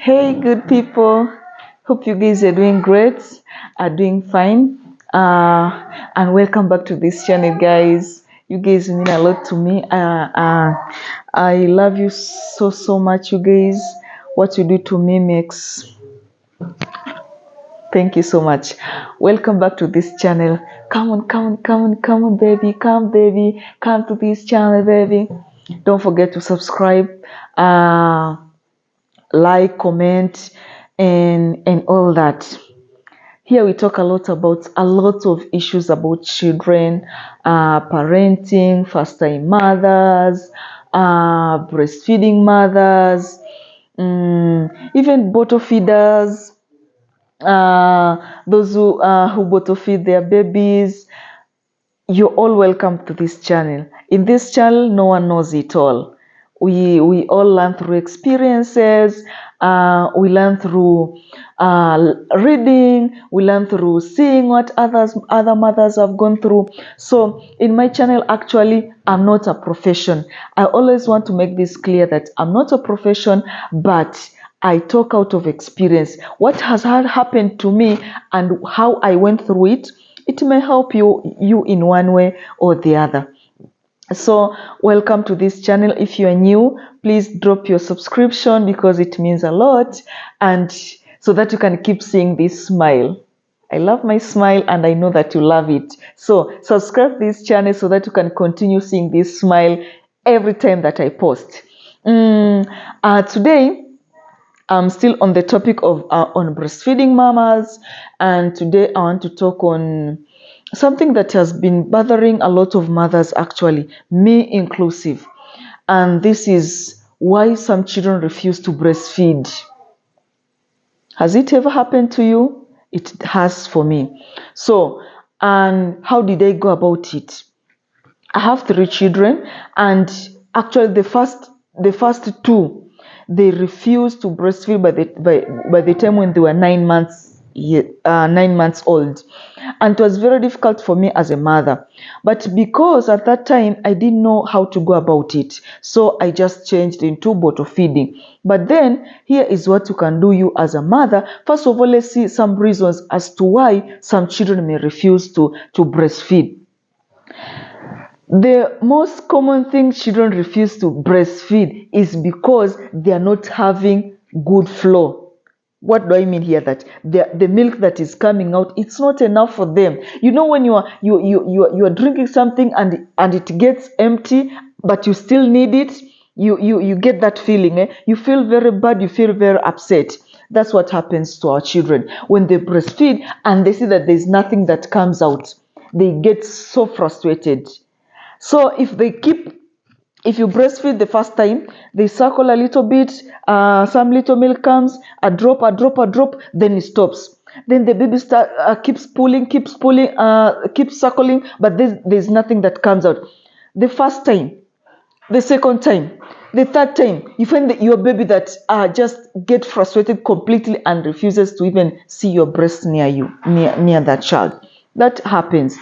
Hey, good people. Hope you guys are doing great, are doing fine. And welcome back to this channel, guys. You guys mean a lot to me. I love you so much, you guys. What you do to me makes. Thank you so much. Welcome back to this channel. Come on, baby. Come, baby. Come to this channel, baby. Don't forget to subscribe. Like, comment, and all that. Here we talk a lot about a lot of issues about children, parenting, first-time mothers, breastfeeding mothers, even bottle feeders, those who bottle feed their babies. You're all welcome to this channel. In this channel, no one knows it all. We all learn through experiences. We learn through reading. We learn through seeing what other mothers have gone through. So in my channel, actually, I'm not a profession. I always want to make this clear that I'm not a profession, but I talk out of experience. What has happened to me and how I went through it, it may help you in one way or the other. So welcome to this channel. If you are new, please drop your subscription because it means a lot, and so that you can keep seeing this smile. I love my smile and I know that you love it. So subscribe this channel so that you can continue seeing this smile every time that I post. Today I'm still on the topic of on breastfeeding mamas, and today I want to talk on something that has been bothering a lot of mothers, actually, me inclusive, and this is why some children refuse to breastfeed. Has it ever happened to you? It has for me. So, and how did I go about it? I have 3 children, and actually the first 2, they refused to breastfeed by the time when they were 9 months old, and it was very difficult for me as a mother. But because at that time I didn't know how to go about it, so I just changed into bottle feeding. But then here is what you can do, you as a mother. First of all, let's see some reasons as to why some children may refuse to breastfeed. The most common thing children refuse to breastfeed is because they are not having good flow. What do I mean here? That the milk that is coming out, it's not enough for them. You know, when you are drinking something and it gets empty, but you still need it, you get that feeling. You feel very bad. You feel very upset. That's what happens to our children when they breastfeed and they see that there's nothing that comes out. They get so frustrated. So if you breastfeed the first time, they suckle a little bit, some little milk comes, a drop, then it stops. Then the baby keeps pulling, keeps suckling, but there's nothing that comes out. The first time, the second time, the third time, you find that your baby that just get frustrated completely and refuses to even see your breast near you, near that child. That happens.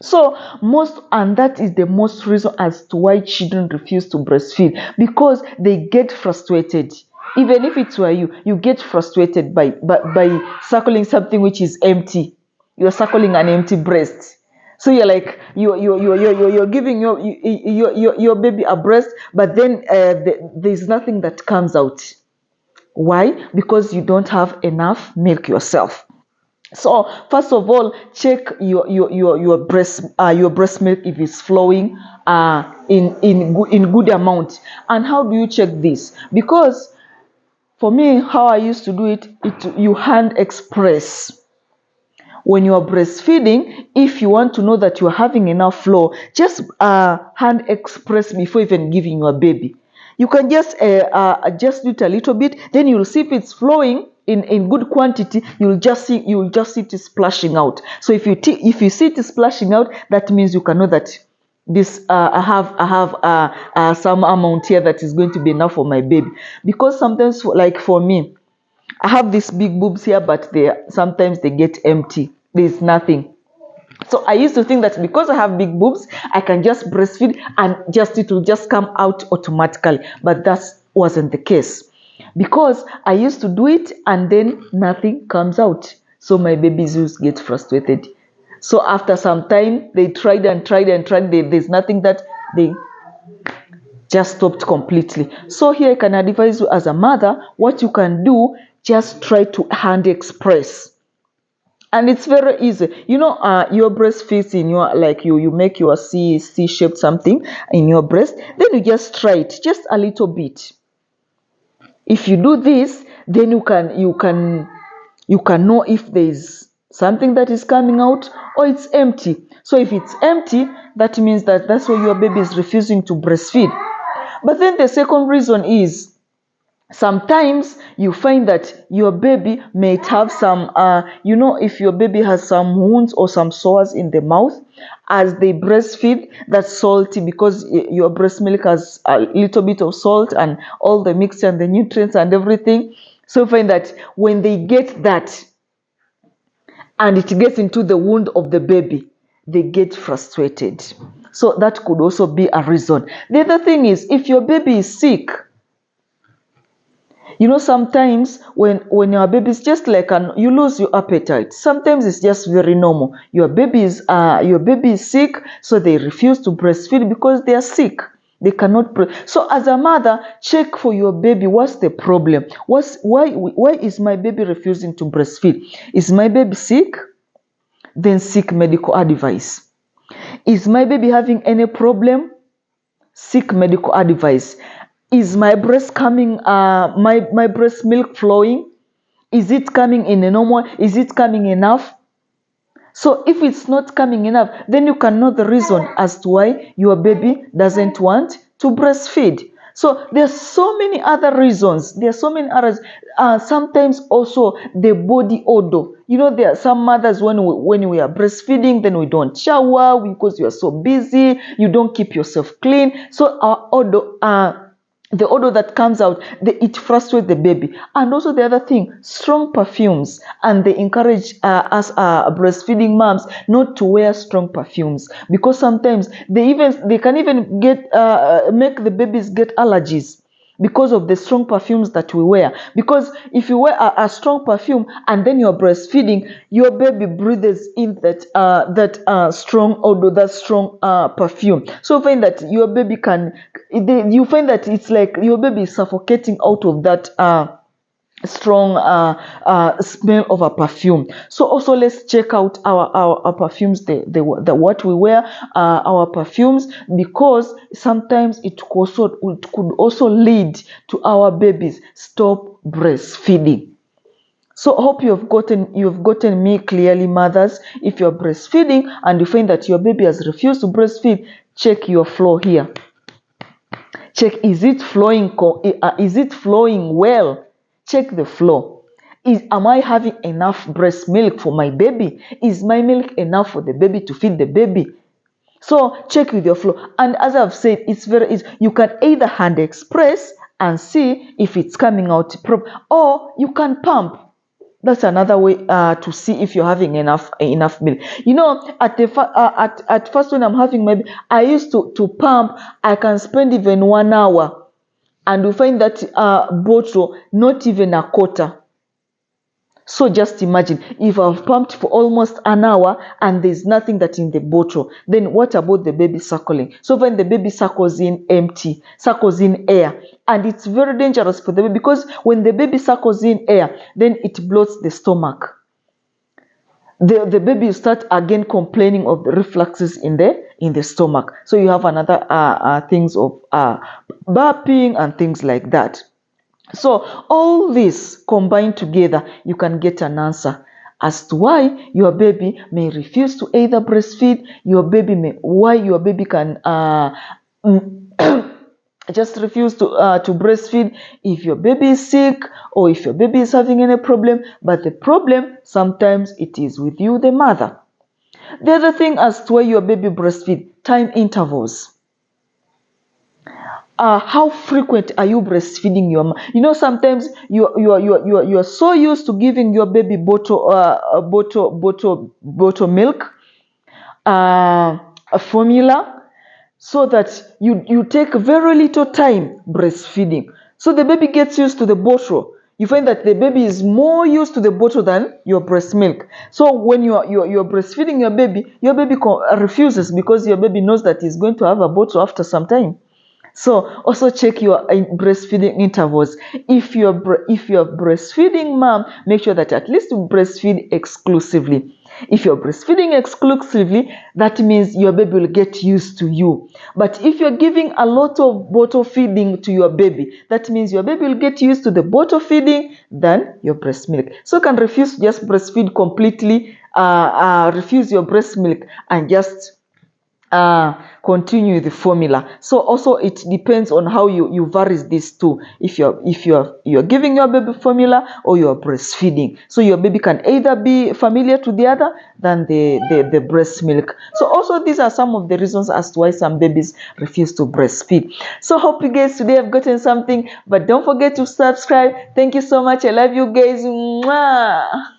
So that is the most reason as to why children refuse to breastfeed, because they get frustrated. Even if it were you get frustrated by suckling something which is empty. You're suckling an empty breast. So you're like you're giving your baby a breast, but then there's nothing that comes out. Why? Because you don't have enough milk yourself. So first of all, check your breast milk if it's flowing in good amount. And how do you check this? Because for me, how I used to do it, you hand express. When you are breastfeeding, if you want to know that you are having enough flow, just hand express before even giving your baby. You can just do it a little bit, then you'll see if it's flowing in good quantity. You'll just see it splashing out. So if you see it splashing out, that means you can know that this I have some amount here that is going to be enough for my baby. Because sometimes, like for me, I have these big boobs here, but sometimes they get empty. There's nothing. So I used to think that because I have big boobs, I can just breastfeed and it will just come out automatically. But that wasn't the case. because I used to do it and then nothing comes out. So my babies used to get frustrated. So after some time, they tried and tried and tried. There's nothing that they just stopped completely. So here I can advise you as a mother, what you can do, just try to hand express. And it's very easy. Your breast fits in your, like you make your C-shaped something in your breast. Then you just try it, just a little bit. If you do this, then you can know if there's something that is coming out or it's empty. So if it's empty, that means that's why your baby is refusing to breastfeed. But then the second reason is, sometimes you find that your baby may have some, if your baby has some wounds or some sores in the mouth as they breastfeed, that's salty because your breast milk has a little bit of salt and all the mixture and the nutrients and everything. So you find that when they get that and it gets into the wound of the baby, they get frustrated. So that could also be a reason. The other thing is, if your baby is sick, sometimes when your baby is just like you lose your appetite. Sometimes it's just very normal. Your baby is sick, so they refuse to breastfeed because they are sick. They cannot so as a mother, check for your baby. What's the problem? Why is my baby refusing to breastfeed? Is my baby sick? Then seek medical advice. Is my baby having any problem? Seek medical advice. Is my breast coming, my breast milk flowing? Is it coming in a normal? Is it coming enough? So if it's not coming enough, then you can know the reason as to why your baby doesn't want to breastfeed. So there's so many other reasons. There are so many others. Sometimes also the body odor. There are some mothers when we are breastfeeding, then we don't shower because you are so busy. You don't keep yourself clean. So our odor, the odor that comes out, it frustrates the baby. And also the other thing, strong perfumes. And they encourage us breastfeeding moms not to wear strong perfumes, because sometimes they can even make the babies get allergies because of the strong perfumes that we wear. Because if you wear a strong perfume and then you're breastfeeding, your baby breathes in that strong odor, that strong perfume. So you find that your baby you find that it's like your baby is suffocating out of that strong smell of a perfume. So also let's check out our perfumes, the what we wear, our perfumes, because sometimes it could also lead to our babies stop breastfeeding. So I hope you've gotten me clearly, mothers. If you're breastfeeding and you find that your baby has refused to breastfeed, check your flow here. Check, is it flowing well? Check the flow. Am I having enough breast milk for my baby? Is my milk enough for the baby to feed the baby? So check with your flow. And as I've said, it's very easy. You can either hand express and see if it's coming out proper, or you can pump. That's another way to see if you're having enough milk. At first when I'm having I used to pump. I can spend even 1 hour, and you find that bottle not even a quarter. So just imagine, if I've pumped for almost an hour and there's nothing that in the bottle, then what about the baby suckling? So when the baby suckles in empty, suckles in air, and it's very dangerous for the baby, because when the baby suckles in air, then it bloats the stomach. The baby will start again complaining of the refluxes in the stomach. So you have another things of burping and things like that. So all this combined together, you can get an answer as to why your baby may refuse to either breastfeed, why your baby can just refuse to breastfeed, if your baby is sick or if your baby is having any problem. But the problem, sometimes it is with you, the mother. The other thing as to why your baby breastfeed, time intervals. How frequent are you breastfeeding your mom? Sometimes you're so used to giving your baby bottle milk, a formula, so that you take very little time breastfeeding. So the baby gets used to the bottle. You find that the baby is more used to the bottle than your breast milk. So when you're breastfeeding your baby refuses, because your baby knows that he's going to have a bottle after some time. So also check your breastfeeding intervals. If you're breastfeeding mom, make sure that at least you breastfeed exclusively. If you're breastfeeding exclusively, that means your baby will get used to you. But if you're giving a lot of bottle feeding to your baby, that means your baby will get used to the bottle feeding than your breast milk. So you can refuse to just breastfeed completely, refuse your breast milk and just continue the formula. So also it depends on how you varies these two. If you're giving your baby formula or you're breastfeeding, so your baby can either be familiar to the other than the breast milk. So also these are some of the reasons as to why some babies refuse to breastfeed. So hope you guys today have gotten something, but don't forget to subscribe. Thank you so much. I love you guys. Mwah!